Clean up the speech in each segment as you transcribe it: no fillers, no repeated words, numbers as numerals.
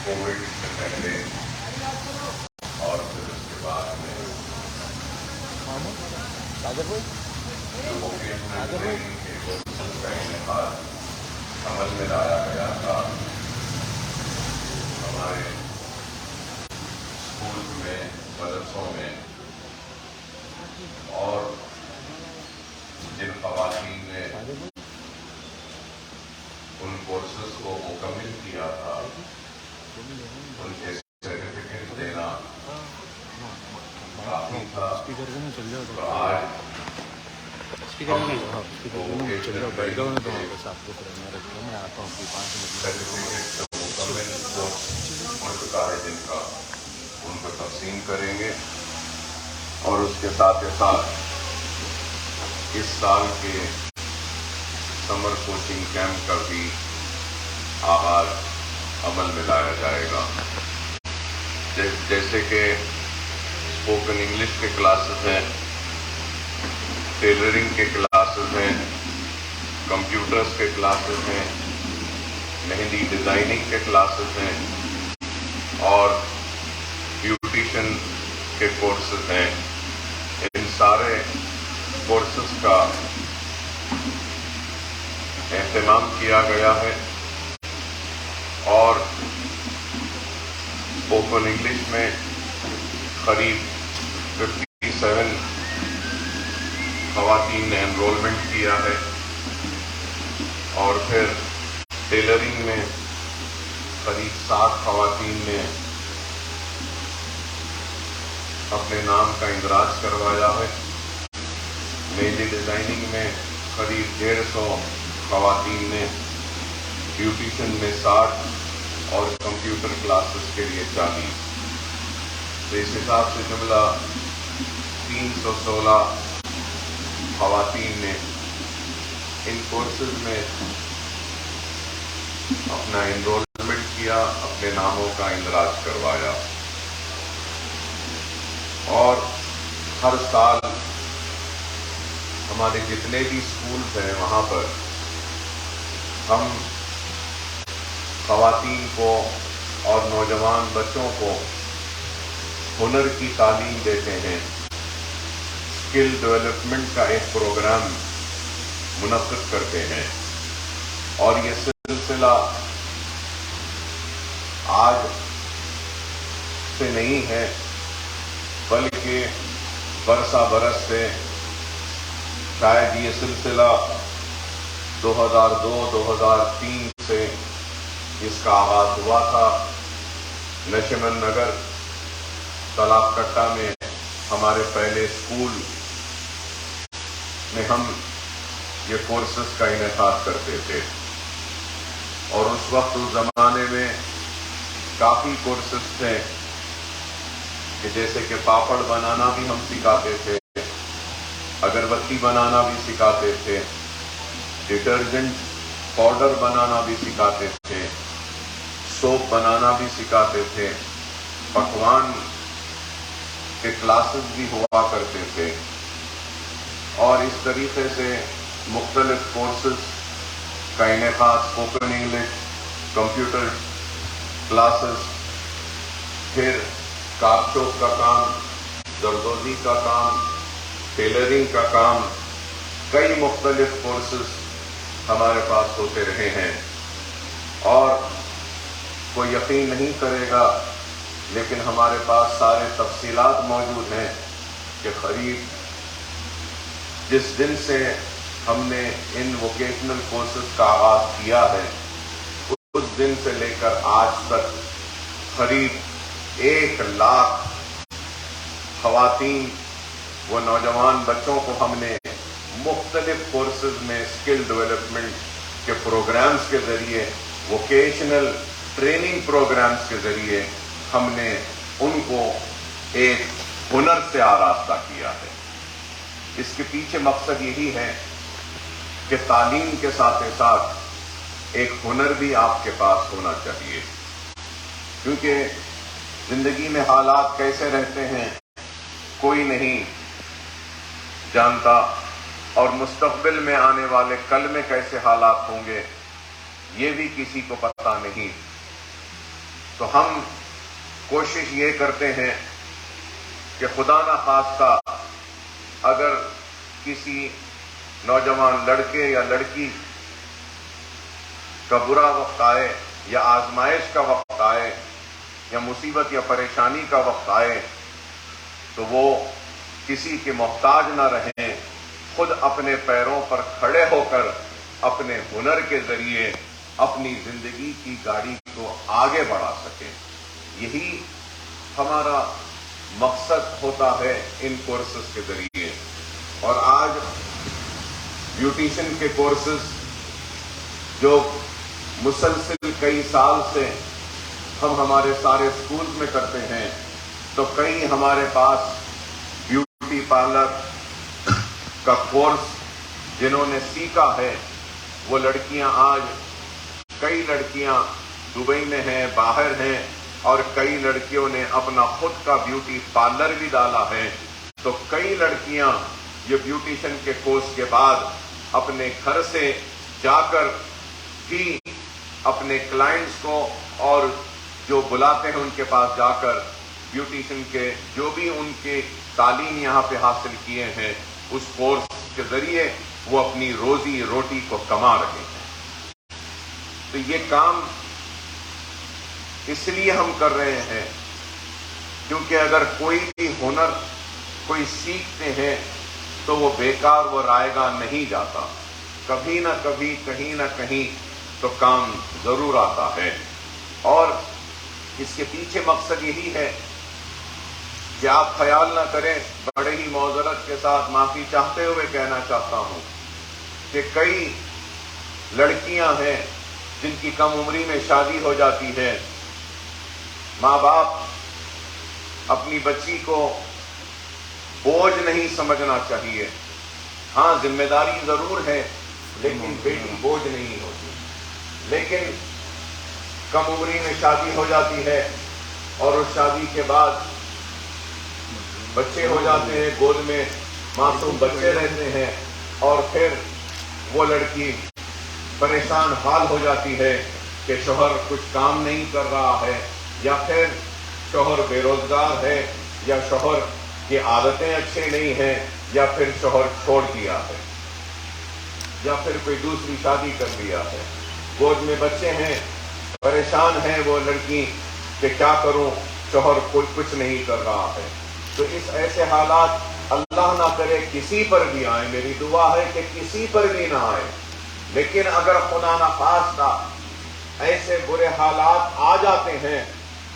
Covid سے پہلے اور پھر اس کے بعد میں جو ووکیشنل ٹریننگ کے کورسز کا انعقاد عمل میں لایا گیا تھا، ہمارے اسکول میں، مدرسوں میں، اور جن خواتین نے ان کورسز کو مکمل کیا تھا ان کے سرٹیفکیٹ دینا کافی تھا۔ تو آج مکمل کورس ہو چکا ہے جن کا، ان کو تقسیم کریں گے، اور اس کے ساتھ ساتھ اس سال کے سمر کوچنگ کیمپ کا بھی آغاز عمل میں لایا جائے گا، جیسے کہ اسپوکن انگلش کے کلاسز ہیں، ٹیلرنگ کے کلاسز ہیں، کمپیوٹرز کے کلاسز ہیں، مہندی ڈیزائننگ کے کلاسز ہیں، اور بیوٹیشن کے کورسز ہیں۔ ان سارے کورسز کا اہتمام کیا گیا ہے، اور اسپوکن انگلش میں قریب 57 خواتین نے انرولمنٹ کیا ہے، اور پھر ٹیلرنگ میں قریب 60 خواتین نے اپنے نام کا اندراج کروایا ہے۔ مہندی ڈیزائننگ میں قریب 150 خواتین نے، بیوٹیشن میں 60 اور کمپیوٹر کلاسز کے لیے 40۔ تو اس حساب سے جملہ 316 خواتین نے ان کورسز میں اپنا انرولمنٹ کیا، اپنے ناموں کا اندراج کروایا، اور ہر سال ہمارے جتنے بھی اسکولز ہیں وہاں پر ہم خواتین کو اور نوجوان بچوں کو ہنر کی تعلیم دیتے ہیں، اسکل ڈیولپمنٹ کا ایک پروگرام منعقد کرتے ہیں، اور یہ سلسلہ آج سے نہیں ہے بلکہ برسہ برس سے، شاید یہ سلسلہ 2002-2003 سے اس کا آغاز ہوا تھا۔ نشمن نگر تالاب کٹا میں ہمارے پہلے اسکول میں ہم یہ کورسز کا انعقاد کرتے تھے، اور اس وقت اس زمانے میں کافی کورسز تھے کہ جیسے کہ پاپڑ بنانا بھی ہم سکھاتے تھے، اگربتی بنانا بھی سکھاتے تھے، ڈٹرجنٹ پاؤڈر بنانا بھی سکھاتے تھے، سوپ بنانا بھی سکھاتے تھے، پکوان کے کلاسز بھی ہوا کرتے تھے، اور اس طریقے سے مختلف کورسز کا انعقاد، اسپوکن انگلش، کمپیوٹر کلاسز، پھر کاپ چوپ کا کام، زردوزی کا کام، ٹیلرنگ کا کام، کئی مختلف کورسز ہمارے پاس ہوتے رہے ہیں، اور کوئی یقین نہیں کرے گا لیکن ہمارے پاس سارے تفصیلات موجود ہیں کہ قریب جس دن سے ہم نے ان ووکیشنل کورسز کا آغاز کیا ہے اس دن سے لے کر آج تک قریب 1 لاکھ خواتین و نوجوان بچوں کو ہم نے مختلف کورسز میں اسکل ڈیولپمنٹ کے پروگرامز کے ذریعے، ووکیشنل ٹریننگ پروگرامز کے ذریعے ہم نے ان کو ایک ہنر سے آراستہ کیا ہے۔ اس کے پیچھے مقصد یہی ہے کہ تعلیم کے ساتھ ساتھ ایک ہنر بھی آپ کے پاس ہونا چاہیے، کیونکہ زندگی میں حالات کیسے رہتے ہیں کوئی نہیں جانتا، اور مستقبل میں آنے والے کل میں کیسے حالات ہوں گے یہ بھی کسی کو پتہ نہیں۔ تو ہم کوشش یہ کرتے ہیں کہ خدا نخواستہ اگر کسی نوجوان لڑکے یا لڑکی کا برا وقت آئے یا آزمائش کا وقت آئے یا مصیبت یا پریشانی کا وقت آئے تو وہ کسی کے محتاج نہ رہیں، خود اپنے پیروں پر کھڑے ہو کر اپنے ہنر کے ذریعے اپنی زندگی کی گاڑی کو آگے بڑھا سکیں۔ یہی ہمارا مقصد ہوتا ہے ان کورسز کے ذریعے۔ اور آج بیوٹیشن کے کورسز جو مسلسل کئی سال سے ہم ہمارے سارے اسکولز میں کرتے ہیں، تو کئی ہمارے پاس بیوٹی پارلر کا کورس جنہوں نے سیکھا ہے، وہ لڑکیاں آج کئی لڑکیاں دبئی میں ہیں، باہر ہیں، اور کئی لڑکیوں نے اپنا خود کا بیوٹی پارلر بھی ڈالا ہے۔ تو کئی لڑکیاں یہ بیوٹیشن کے کورس کے بعد اپنے گھر سے جا کر بھی اپنے کلائنٹس کو اور جو بلاتے ہیں ان کے پاس جا کر بیوٹیشن کے جو بھی ان کے تعلیم یہاں پہ حاصل کیے ہیں اس کورس کے ذریعے وہ اپنی روزی روٹی کو کما رہے ہیں۔ تو یہ کام اس لیے ہم کر رہے ہیں کیونکہ اگر کوئی بھی ہنر کوئی سیکھتے ہیں تو وہ بیکار وہ رائے گا نہیں جاتا، کبھی نہ کبھی کہیں نہ کہیں تو کام ضرور آتا ہے۔ اور اس کے پیچھے مقصد یہی ہے کہ آپ خیال نہ کریں، بڑے ہی معذرت کے ساتھ معافی چاہتے ہوئے کہنا چاہتا ہوں کہ کئی لڑکیاں ہیں جن کی کم عمری میں شادی ہو جاتی ہے، ماں باپ اپنی بچی کو بوجھ نہیں سمجھنا چاہیے۔ ہاں ذمہ داری ضرور ہے لیکن بیٹی بوجھ نہیں ہوتی۔ لیکن کم عمری میں شادی ہو جاتی ہے اور اس شادی کے بعد بچے ہو جاتے ہیں، گود میں معصوم بچے رہتے ہیں، اور پھر وہ لڑکی پریشان حال ہو جاتی ہے کہ شوہر کچھ کام نہیں کر رہا ہے، یا پھر شوہر بے روزگار ہے، یا شوہر کی عادتیں اچھے نہیں ہیں، یا پھر شوہر چھوڑ دیا ہے، یا پھر کوئی دوسری شادی کر لیا ہے، گود میں بچے ہیں، پریشان ہے وہ لڑکی کہ کیا کروں، شوہر کوئی کچھ نہیں کر رہا ہے۔ تو اس ایسے حالات اللہ نہ کرے کسی پر بھی آئے، میری دعا ہے کہ کسی پر بھی نہ آئے، لیکن اگر خدا نخواستہ ایسے برے حالات آ جاتے ہیں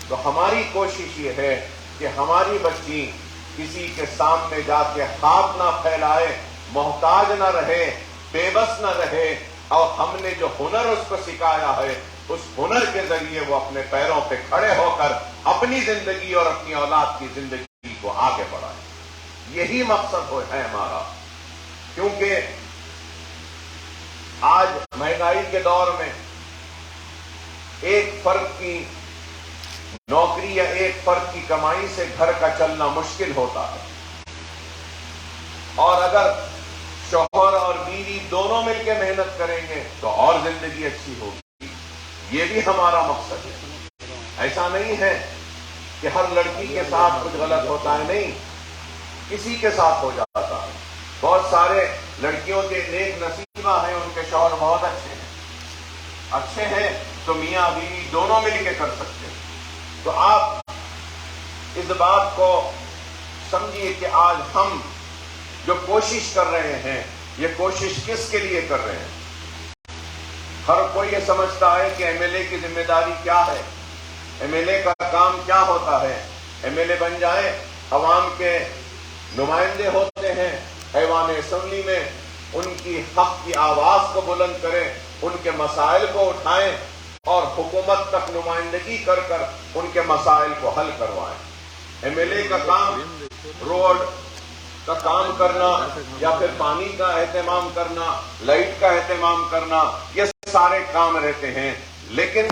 تو ہماری کوشش یہ ہے کہ ہماری بچی کسی کے سامنے جا کے ہاتھ نہ پھیلائے، محتاج نہ رہے، بے بس نہ رہے، اور ہم نے جو ہنر اس کو سکھایا ہے اس ہنر کے ذریعے وہ اپنے پیروں پہ کھڑے ہو کر اپنی زندگی اور اپنی اولاد کی زندگی کو آگے بڑھائے۔ یہی مقصد ہے ہمارا، کیونکہ آج مہنگائی کے دور میں ایک فرد کی نوکری یا ایک فرد کی کمائی سے گھر کا چلنا مشکل ہوتا ہے، اور اگر شوہر اور بیوی دونوں مل کے محنت کریں گے تو اور زندگی اچھی ہوگی۔ یہ بھی ہمارا مقصد ہے۔ ایسا نہیں ہے کہ ہر لڑکی کے ساتھ کچھ غلط ہوتا ہے، نہیں، کسی کے ساتھ ہو جاتا ہے۔ بہت سارے لڑکیوں کے نیک نصیبہ ہیں، ان کے شوہر بہت اچھے ہیں تو میاں بیوی دونوں مل کے کر سکتے ہیں۔ تو آپ اس بات کو سمجھیے کہ آج ہم جو کوشش کر رہے ہیں یہ کوشش کس کے لیے کر رہے ہیں۔ ہر کوئی یہ سمجھتا ہے کہ ایم ایل اے کی ذمہ داری کیا ہے، ایم ایل اے کا کام کیا ہوتا ہے۔ ایم ایل اے بن جائیں، عوام کے نمائندے ہوتے ہیں، ایوان اسمبلی میں ان کی حق کی آواز کو بلند کریں، ان کے مسائل کو اٹھائیں اور حکومت تک نمائندگی کر کر ان کے مسائل کو حل کروائیں۔ ایم ایل اے کا کام روڈ کا کام کرنا یا پھر پانی کا اہتمام کرنا، لائٹ کا اہتمام کرنا، یہ سارے کام رہتے ہیں۔ لیکن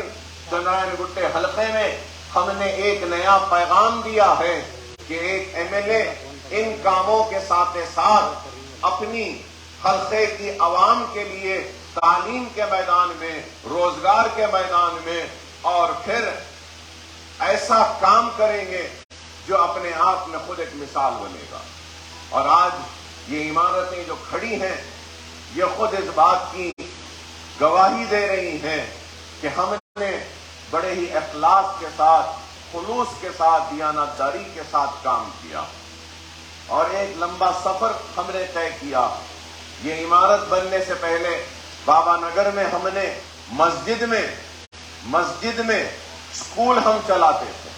چندرائن گٹے حلقے میں ہم نے ایک نیا پیغام دیا ہے کہ ایک ایم ایل اے ان کاموں کے ساتھ ساتھ اپنی حلقے کی عوام کے لیے تعلیم کے میدان میں، روزگار کے میدان میں، اور پھر ایسا کام کریں گے جو اپنے آپ میں خود ایک مثال بنے گا. اور آج یہ عمارتیں جو کھڑی ہیں یہ خود اس بات کی گواہی دے رہی ہیں کہ ہم نے بڑے ہی اخلاص کے ساتھ، خلوص کے ساتھ، دیانتداری کے ساتھ کام کیا اور ایک لمبا سفر ہم نے طے کیا. یہ عمارت بننے سے پہلے بابا نگر میں ہم نے مسجد میں اسکول ہم چلاتے تھے.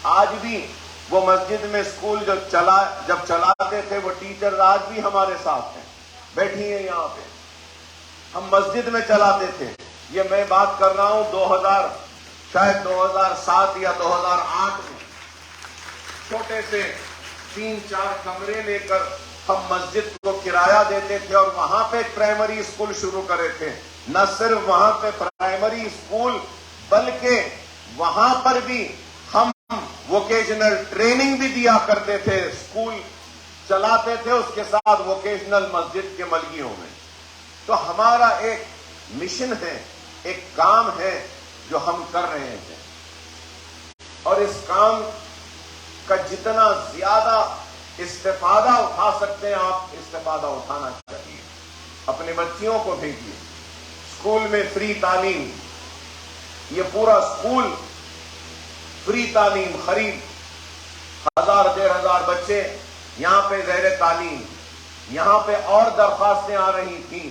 آج بھی وہ مسجد میں اسکول جب چلاتے تھے وہ ٹیچر آج بھی ہمارے ساتھ ہیں، بیٹھی ہیں یہاں پہ. ہم مسجد میں چلاتے تھے. یہ میں بات کر رہا ہوں شاید 2007 یا 2008 میں. چھوٹے سے 3-4 کمرے لے کر ہم مسجد کو کرایہ دیتے تھے اور وہاں پہ پرائمری اسکول شروع کرے تھے. نہ صرف وہاں پہ پرائمری اسکول بلکہ وہاں پر بھی ہم ووکیشنل ٹریننگ بھی دیا کرتے تھے. اسکول چلاتے تھے اس کے ساتھ ووکیشنل مسجد کے ملگیوں میں. تو ہمارا ایک مشن ہے، ایک کام ہے جو ہم کر رہے ہیں اور اس کام کا جتنا زیادہ استفادہ اٹھا سکتے ہیں آپ استفادہ اٹھانا چاہیے. اپنے بچیوں کو بھیجیے اسکول میں فری تعلیم. یہ پورا اسکول فری تعلیم، خرید 1000-1500 بچے یہاں پہ زیر تعلیم. یہاں پہ اور درخواستیں آ رہی تھیں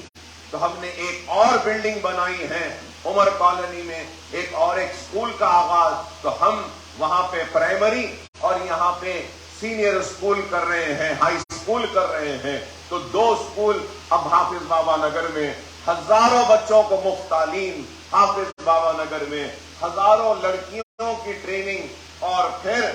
تو ہم نے ایک اور بلڈنگ بنائی ہے عمر کالونی میں، ایک اسکول کا آغاز. تو ہم وہاں پہ پرائمری اور یہاں پہ سینئر اسکول کر رہے ہیں، ہائی اسکول کر رہے ہیں. تو 2 اسکول اب حافظ بابا نگر میں ہزاروں بچوں کو مفت تعلیم، حافظ بابا نگر میں ہزاروں لڑکیوں کی ٹریننگ اور پھر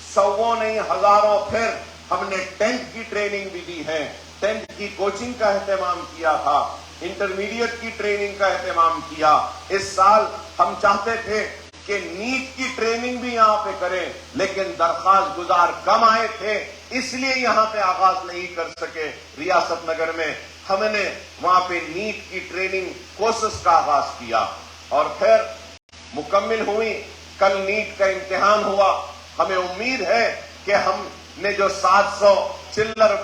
100 نہیں ہزاروں پھر ہم نے 10th کی ٹریننگ بھی دی ہے. 10th کی کوچنگ کا اہتمام کیا تھا، انٹرمیڈیٹ کی ٹریننگ کا اہتمام کیا. اس سال ہم چاہتے تھے کہ نیٹ کی ٹریننگ بھی یہاں پہ کریں لیکن درخواست گزار کم آئے تھے اس لیے یہاں پہ آغاز نہیں کر سکے. ریاست نگر میں ہم نے وہاں پہ نیٹ کی ٹریننگ کورسز کا آغاز کیا اور پھر مکمل ہوئی. کل نیٹ کا امتحان ہوا. ہمیں امید ہے کہ ہم نے جو 700 چلر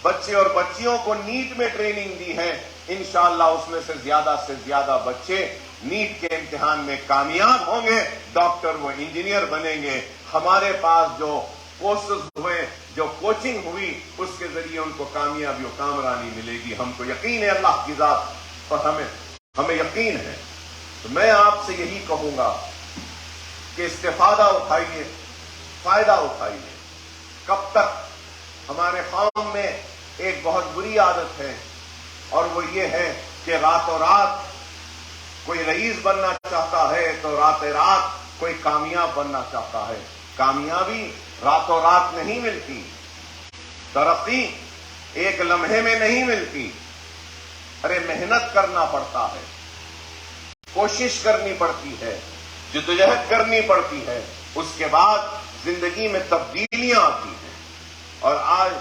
بچے اور بچیوں کو نیٹ میں ٹریننگ دی ہے انشاءاللہ اس میں سے زیادہ بچے نیٹ کے امتحان میں کامیاب ہوں گے، ڈاکٹر و انجینئر بنیں گے. ہمارے پاس جو کورسز ہوئے، جو کوچنگ ہوئی، اس کے ذریعے ان کو کامیابی و کامرانی ملے گی. ہم کو یقین ہے اللہ کی ذات پر، ہمیں یقین ہے. تو میں آپ سے یہی کہوں گا کہ استفادہ اٹھائیے، فائدہ اٹھائیے. کب تک؟ ہمارے قوم میں ایک بہت بری عادت ہے اور وہ یہ ہے کہ راتوں رات کوئی رئیس بننا چاہتا ہے تو رات کوئی کامیاب بننا چاہتا ہے. کامیابی راتوں رات نہیں ملتی، ترقی ایک لمحے میں نہیں ملتی. ارے محنت کرنا پڑتا ہے، کوشش کرنی پڑتی ہے، جدوجہد کرنی پڑتی ہے. اس کے بعد زندگی میں تبدیلیاں آتی ہیں. اور آج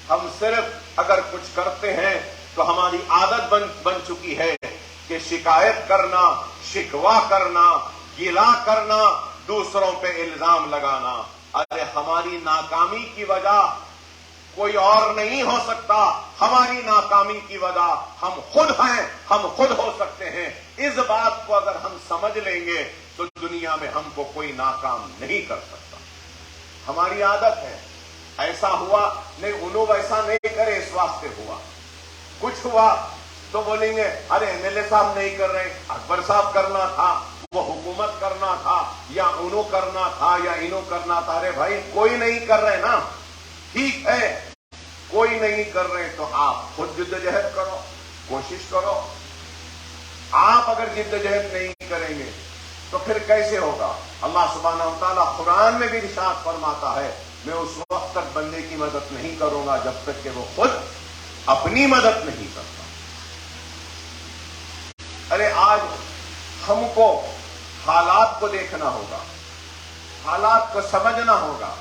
ہم صرف اگر کچھ کرتے ہیں تو ہماری عادت بن چکی ہے کہ شکایت کرنا، شکوہ کرنا، گلہ کرنا، دوسروں پہ الزام لگانا. ارے ہماری ناکامی کی وجہ کوئی اور نہیں ہو سکتا. ہماری ناکامی کی وجہ ہم خود ہیں، ہم خود ہو سکتے ہیں. اس بات کو اگر ہم سمجھ لیں گے تو دنیا میں ہم کو کوئی ناکام نہیں کر سکتا. ہماری عادت ہے ایسا ہوا نہیں، انہوں ایسا نہیں کرے اس واسطے ہوا. کچھ ہوا تو بولیں گے ارے ایم ایل اے صاحب نہیں کر رہے، اکبر صاحب کرنا تھا، وہ حکومت کرنا تھا، یا انہوں کرنا تھا، یا انہوں کرنا تھا. ارے بھائی کوئی نہیں کر رہے نا، ٹھیک ہے کوئی نہیں کر رہے تو آپ خود جدوجہد کرو، کوشش کرو. آپ اگر جدوجہد نہیں کریں گے تو پھر کیسے ہوگا؟ اللہ سبحانہ و تعالیٰ قرآن میں بھی ارشاد فرماتا ہے میں اس وقت تک بندے کی مدد نہیں کروں گا جب تک کہ وہ خود اپنی مدد نہیں کرتا. ارے آج ہم کو حالات کو دیکھنا ہوگا، حالات کو سمجھنا ہوگا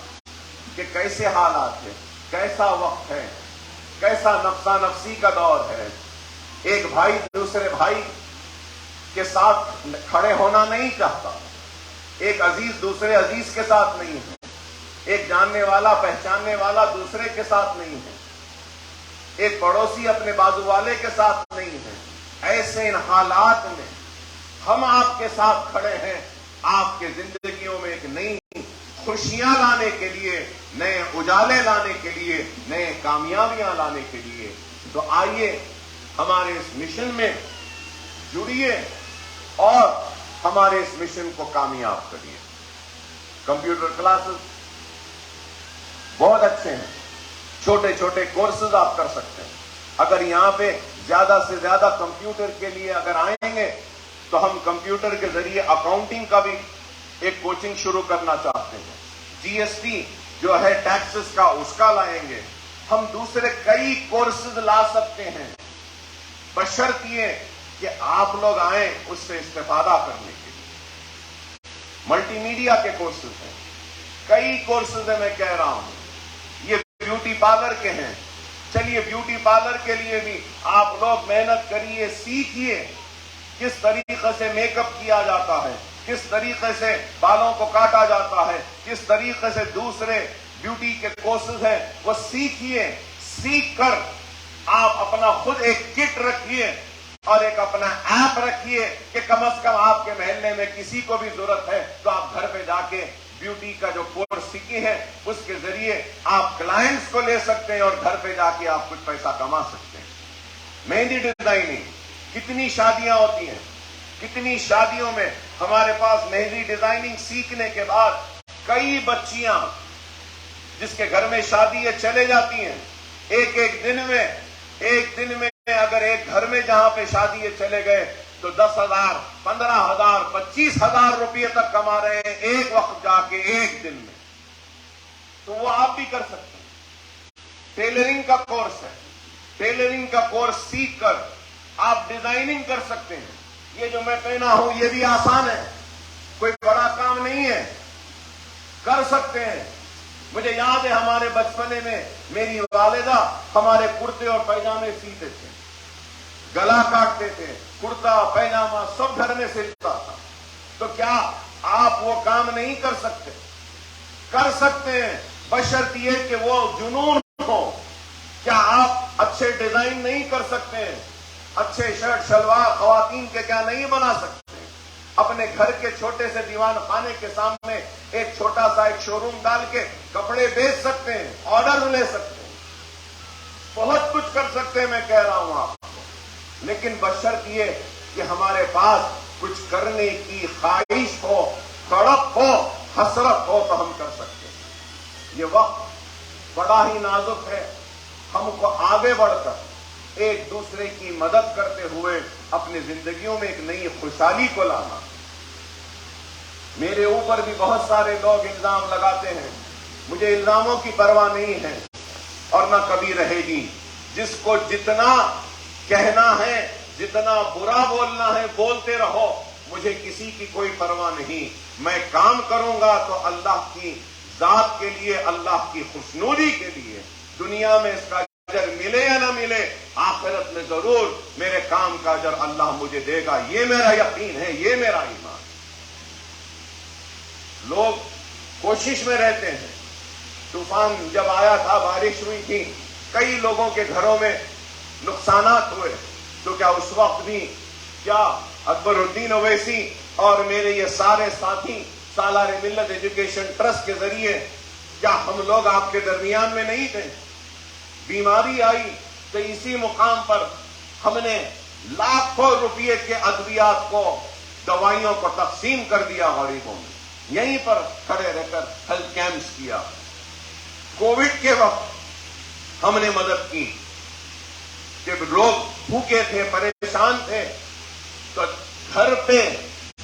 کہ کیسے حالات ہیں، کیسا وقت ہے، کیسا نفسا نفسی کا دور ہے. ایک بھائی دوسرے بھائی کے ساتھ کھڑے ہونا نہیں چاہتا، ایک عزیز دوسرے عزیز کے ساتھ نہیں ہے، ایک جاننے والا پہچاننے والا دوسرے کے ساتھ نہیں ہے، ایک پڑوسی اپنے بازو والے کے ساتھ نہیں ہے۔ ایسے ان حالات میں ہم آپ کے ساتھ کھڑے ہیں، آپ کے زندگیوں میں ایک نئی خوشیاں لانے کے لیے، نئے اجالے لانے کے لیے، نئے کامیابیاں لانے کے لیے۔ تو آئیے ہمارے اس مشن میں جڑیے اور ہمارے اس مشن کو کامیاب کریے۔ کمپیوٹر کلاسز بہت اچھے ہیں، چھوٹے چھوٹے کورسز آپ کر سکتے ہیں۔ اگر یہاں پہ زیادہ سے زیادہ کمپیوٹر کے لیے اگر آئیں گے تو ہم کمپیوٹر کے ذریعے اکاؤنٹنگ کا بھی ایک کوچنگ شروع کرنا چاہتے ہیں، جی ایس ٹی جو ہے ٹیکسز کا اس کا لائیں گے، ہم دوسرے کئی کورسز لا سکتے ہیں، بشرط یہ کہ آپ لوگ آئیں اس سے استفادہ کرنے کے لیے۔ ملٹی میڈیا کے کورسز ہیں، کئی کورسز ہیں، میں کہہ رہا ہوں یہ بیوٹی پارلر کے ہیں، چلیے بیوٹی پارلر کے لیے بھی آپ لوگ محنت کریے، سیکھیے کس طریقے سے میک اپ کیا جاتا ہے، کس طریقے سے بالوں کو کاٹا جاتا ہے، کس طریقے سے دوسرے بیوٹی کے کورسز ہیں وہ سیکھیے۔ سیکھ کر آپ اپنا خود ایک کٹ رکھیے اور ایک اپنا ایپ رکھیے کہ کم از کم آپ کے محلے میں کسی کو بھی ضرورت ہے تو آپ گھر پہ جا کے بیوٹی کا جو کورس سیکھی ہے اس کے ذریعے آپ کلائنٹس کو لے سکتے ہیں اور گھر پہ جا کے آپ کچھ پیسہ کما سکتے ہیں۔ مہندی ڈیزائننگ، کتنی شادیاں ہوتی ہیں، کتنی شادیوں میں ہمارے پاس مہندی ڈیزائننگ سیکھنے کے بعد کئی بچیاں جس کے گھر میں شادی ہے چلے جاتی ہیں، ایک دن میں اگر ایک گھر میں جہاں پہ شادی ہے چلے گئے تو 10,000 15,000 25,000 روپئے تک کما رہے ہیں ایک وقت جا کے ایک دن میں۔ تو وہ آپ بھی کر سکتے ہیں۔ ٹیلرنگ کا کورس ہے، ٹیلرنگ کا کورس سیکھ کر آپ ڈیزائننگ کر سکتے ہیں۔ یہ جو میں پہنا ہوں یہ بھی آسان ہے، کوئی بڑا کام نہیں ہے، کر سکتے ہیں۔ مجھے یاد ہے ہمارے بچپنے میں میری والدہ ہمارے کرتے اور پیجامے سیتے تھے، گلا کاٹتے تھے، کرتا پیجامہ سب گھر میں سلتا تھا۔ تو کیا آپ وہ کام نہیں کر سکتے؟ کر سکتے ہیں، بشرط یہ کہ وہ جنون ہو۔ کیا آپ اچھے ڈیزائن نہیں کر سکتے ہیں؟ اچھے شرٹ شلوار خواتین کے کیا نہیں بنا سکتے؟ اپنے گھر کے چھوٹے سے دیوان خانے کے سامنے ایک چھوٹا سا ایک شو روم ڈال کے کپڑے بیچ سکتے ہیں، آرڈر لے سکتے ہیں، بہت کچھ کر سکتے ہیں، میں کہہ رہا ہوں آپ کو۔ لیکن بشرط یہ کہ ہمارے پاس کچھ کرنے کی خواہش ہو، تڑپ ہو، حسرت ہو تو ہم کر سکتے ہیں۔ یہ وقت بڑا ہی نازک ہے، ہم کو آگے بڑھ کر ایک دوسرے کی مدد کرتے ہوئے اپنی زندگیوں میں ایک نئی خوشحالی کو لانا۔ میرے اوپر بھی بہت سارے لوگ الزام لگاتے ہیں، مجھے الزاموں کی پرواہ نہیں ہے اور نہ کبھی رہے گی۔ جس کو جتنا کہنا ہے، جتنا برا بولنا ہے بولتے رہو، مجھے کسی کی کوئی پرواہ نہیں۔ میں کام کروں گا تو اللہ کی ذات کے لیے، اللہ کی خوشنودی کے لیے۔ دنیا میں اس کا اجر ملے یا نہ ملے، آخرت میں ضرور میرے کام کا اجر اللہ مجھے دے گا، یہ میرا یقین ہے، یہ میرا ایمان۔ لوگ کوشش میں رہتے ہیں۔ طوفان جب آیا تھا، بارش ہوئی تھی، کئی لوگوں کے گھروں میں نقصانات ہوئے، تو کیا اس وقت بھی کیا اکبر الدین اویسی اور میرے یہ سارے ساتھی سالار ملت ایجوکیشن ٹرسٹ کے ذریعے کیا ہم لوگ آپ کے درمیان میں نہیں تھے؟ بیماری آئی تو اسی مقام پر ہم نے لاکھوں روپئے کے ادویات کو، دوائیوں کو تقسیم کر دیا غریبوں میں، یہیں پر کھڑے رہ کر ہیلتھ کیمپس کیا۔ کووڈ کے وقت ہم نے مدد کی، جب لوگ بھوکے تھے، پریشان تھے، تو گھر پہ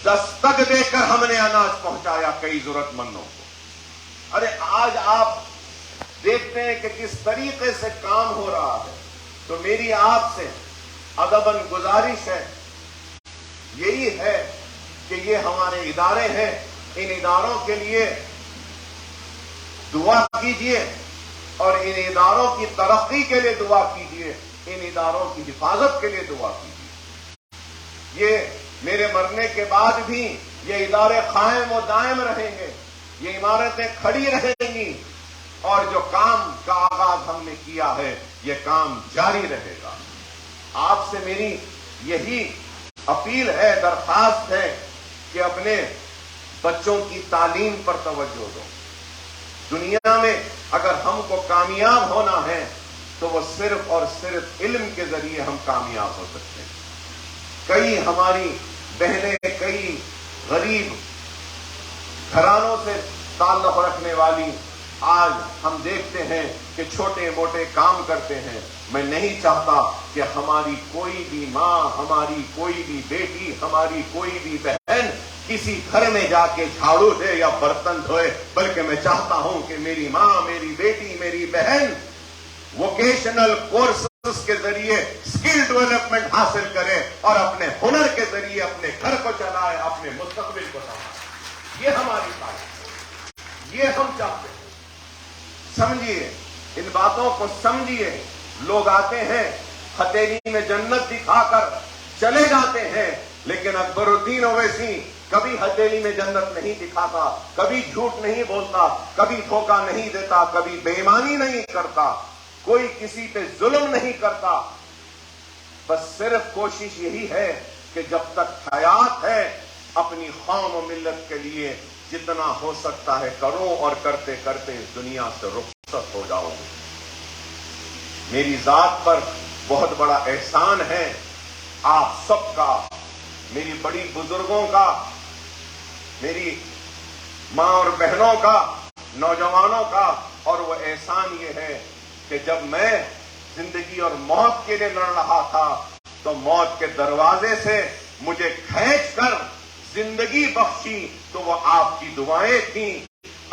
دستک دے کر ہم نے اناج پہنچایا کئی ضرورت مندوں کو۔ ارے آج آپ دیکھتے ہیں کہ کس طریقے سے کام ہو رہا ہے۔ تو میری آپ سے ادباً گزارش ہے، یہی ہے کہ یہ ہمارے ادارے ہیں، ان اداروں کے لیے دعا کیجئے اور ان اداروں کی ترقی کے لیے دعا کیجئے، ان اداروں کی حفاظت کے لیے دعا کیجئے۔ یہ میرے مرنے کے بعد بھی یہ ادارے قائم و دائم رہیں گے، یہ عمارتیں کھڑی رہیں گی، اور جو کام کا آغاز ہم نے کیا ہے یہ کام جاری رہے گا۔ آپ سے میری یہی اپیل ہے، درخواست ہے کہ اپنے بچوں کی تعلیم پر توجہ دو۔ دنیا میں اگر ہم کو کامیاب ہونا ہے تو وہ صرف اور صرف علم کے ذریعے ہم کامیاب ہو سکتے ہیں۔ کئی ہماری بہنیں، کئی غریب گھرانوں سے تعلق رکھنے والی آج ہم دیکھتے ہیں کہ چھوٹے موٹے کام کرتے ہیں۔ میں نہیں چاہتا کہ ہماری کوئی بھی ماں، ہماری کوئی بھی بیٹی، ہماری کوئی بھی بہن کسی گھر میں جا کے جھاڑو دے یا برتن دھوئے، بلکہ میں چاہتا ہوں کہ میری ماں، میری بیٹی، میری بہن ووکیشنل کورسز کے ذریعے اسکل ڈیولپمنٹ حاصل کرے اور اپنے ہنر کے ذریعے اپنے گھر کو چلائے، اپنے مستقبل کو چلائے۔ یہ ہماری خواہش ہے، یہ ہم چاہتے ہیں۔ سمجھیے، ان باتوں کو سمجھیے۔ لوگ آتے ہیں ہتھیلی میں جنت دکھا کر چلے جاتے ہیں، لیکن اکبر الدین اویسی کبھی ہتھیلی میں جنت نہیں دکھاتا، کبھی جھوٹ نہیں بولتا، کبھی دھوکہ نہیں دیتا، کبھی بے ایمانی نہیں کرتا، کوئی کسی پہ ظلم نہیں کرتا۔ بس صرف کوشش یہی ہے کہ جب تک حیات ہے اپنی قوم و ملت کے لیے جتنا ہو سکتا ہے کروں، اور کرتے کرتے اس دنیا سے رخصت ہو جاؤں۔ میری ذات پر بہت بڑا احسان ہے آپ سب کا، میری بڑی بزرگوں کا، میری ماں اور بہنوں کا، نوجوانوں کا، اور وہ احسان یہ ہے کہ جب میں زندگی اور موت کے لیے لڑ رہا تھا تو موت کے دروازے سے مجھے کھینچ کر زندگی بخشی تو وہ آپ کی دعائیں تھیں،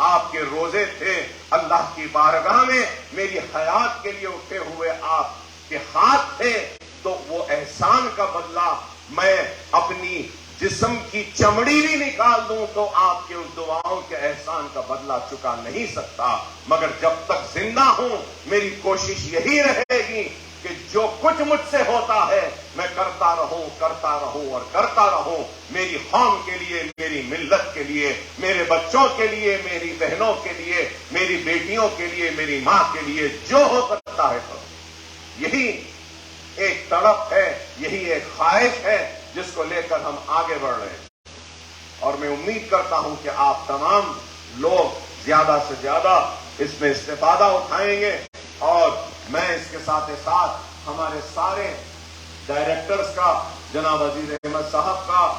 آپ کے روزے تھے، اللہ کی بارگاہ میں میری حیات کے لیے اٹھے ہوئے آپ کے ہاتھ تھے۔ تو وہ احسان کا بدلہ میں اپنی جسم کی چمڑی بھی نکال دوں تو آپ کے اس دعاؤں کے احسان کا بدلہ چکا نہیں سکتا۔ مگر جب تک زندہ ہوں میری کوشش یہی رہے گی کہ جو کچھ مجھ سے ہوتا ہے میں کرتا رہوں، کرتا رہوں اور کرتا رہوں، میری قوم کے لیے، میری ملت کے لیے، میرے بچوں کے لیے، میری بہنوں کے لیے، میری بیٹیوں کے لیے، میری ماں کے لیے جو ہو سکتا ہے کروں۔ یہی ایک تڑپ ہے، یہی ایک خواہش ہے جس کو لے کر ہم آگے بڑھ رہے ہیں، اور میں امید کرتا ہوں کہ آپ تمام لوگ زیادہ سے زیادہ اس میں استفادہ اٹھائیں گے، اور میں اس کے ساتھ ساتھ ہمارے سارے ڈائریکٹرز کا، جناب عزیز احمد صاحب کا،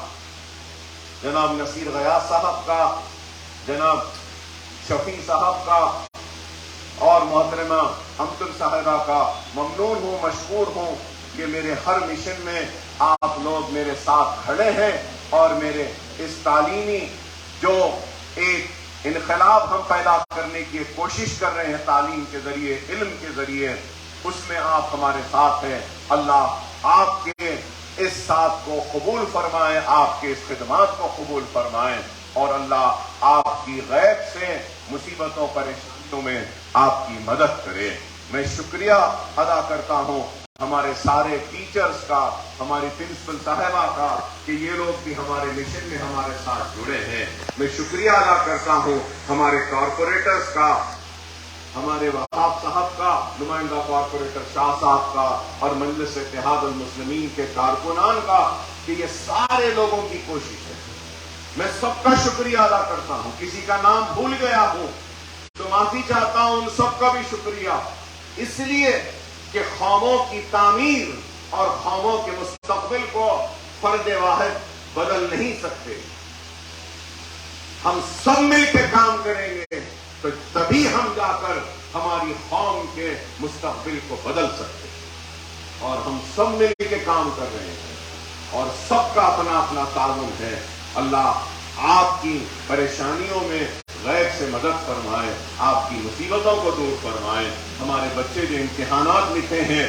جناب نصیر غیاث صاحب کا، جناب شفیع صاحب کا، اور محترمہ امتر صاحبہ کا ممنون ہوں، مشکور ہوں کہ میرے ہر مشن میں آپ لوگ میرے ساتھ کھڑے ہیں، اور میرے اس تعلیمی جو ایک انقلاب ہم پیدا کرنے کی کوشش کر رہے ہیں تعلیم کے ذریعے، علم کے ذریعے، اس میں آپ ہمارے ساتھ ہیں۔ اللہ آپ کے اس ساتھ کو قبول فرمائے، آپ کے اس خدمات کو قبول فرمائے، اور اللہ آپ کی غیب سے مصیبتوں پریشانیوں میں آپ کی مدد کرے۔ میں شکریہ ادا کرتا ہوں ہمارے سارے ٹیچرز کا، ہماری پرنسپل صاحبہ کا، کہ یہ لوگ بھی ہمارے مشن میں ہمارے ساتھ جڑے ہیں۔ میں شکریہ ادا کرتا ہوں ہمارے کارپوریٹرز کا، ہمارے وہاب صاحب کا، نمائندہ کارپوریٹر شاہ صاحب کا، اور مجلس اتحاد المسلمین کے کارکنان کا، کہ یہ سارے لوگوں کی کوشش ہے۔ میں سب کا شکریہ ادا کرتا ہوں، کسی کا نام بھول گیا ہوں تو معافی چاہتا ہوں، ان سب کا بھی شکریہ، اس لیے کہ قوموں کی تعمیر اور قوموں کے مستقبل کو فرد واحد بدل نہیں سکتے۔ ہم سب مل کے کام کریں گے تو تبھی ہم جا کر ہماری قوم کے مستقبل کو بدل سکتے ہیں، اور ہم سب مل کے کام کر رہے ہیں، اور سب کا اپنا اپنا تعاون ہے۔ اللہ آپ کی پریشانیوں میں غیب سے مدد فرمائے، آپ کی مصیبتوں کو دور فرمائے۔ ہمارے بچے جو امتحانات لکھے ہیں،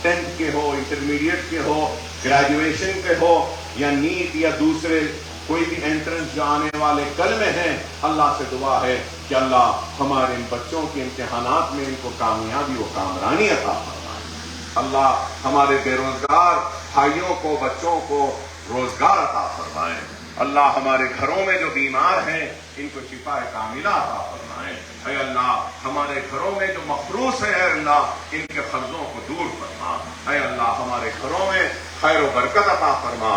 10th کے ہو، انٹرمیڈیٹ کے ہو، گریجویشن کے ہو، یا نیٹ یا دوسرے کوئی بھی انٹرنس جو آنے والے کل میں ہیں، اللہ سے دعا ہے کہ اللہ ہمارے ان بچوں کے امتحانات میں ان کو کامیابی و کامرانی عطا فرمائے۔ اللہ ہمارے بے روزگار بھائیوں کو، بچوں کو روزگار عطا فرمائے۔ اللہ ہمارے گھروں میں جو بیمار ہیں ان کو شفا کاملہ عطا فرمائے. اے اللہ ہمارے گھروں میں جو مفروض ہیں اے اللہ ان کے قرضوں کو دور فرما. اے اللہ ہمارے گھروں میں خیر و برکت عطا فرما.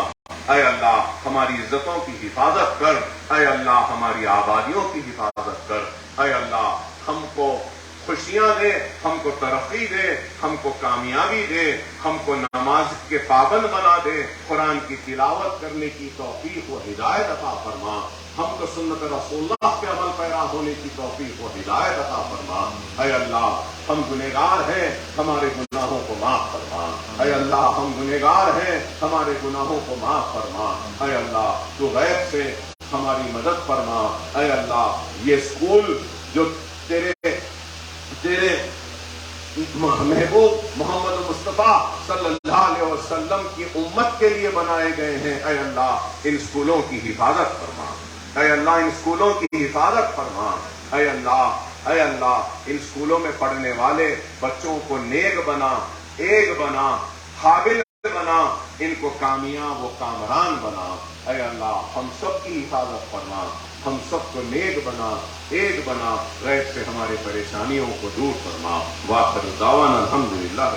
اے اللہ ہماری عزتوں کی حفاظت کر. اے اللہ ہماری آبادیوں کی حفاظت کر. اے اللہ ہم کو خوشیاں دے, ہم کو ترقی دے, ہم کو کامیابی دے, ہم کو نماز کے پابند بنا دے, قرآن کی تلاوت کرنے کی توفیق و ہدایت عطا فرما. ہم کو سنت رسول اللہ کے عمل پیرا ہونے کی توفیق و ہدایت عطا فرما. اے اللہ ہم گنہگار ہیں, ہمارے گناہوں کو معاف فرما. اے اللہ ہم گنہگار ہیں, ہمارے گناہوں کو معاف فرما. اے اللہ تو غیب سے ہماری مدد فرما. اے اللہ یہ اسکول جو تیرے محبوب محمد مصطفیٰ صلی اللہ علیہ وسلم کی امت کے لیے بنائے گئے ہیں, اے اللہ ان اسکولوں کی حفاظت فرما. اے اللہ ان اسکولوں کی حفاظت فرما. اے اللہ ان اسکولوں میں پڑھنے والے بچوں کو نیک بنا, ایک بنا, قابل بنا, ان کو کامیاب و کامران بنا. اے اللہ ہم سب کی حفاظت فرما, ہم سب کو نیک بنا, ایک بنا, غیب سے ہماری پریشانیوں کو دور فرما. وآخر دعوانا الحمدللہ.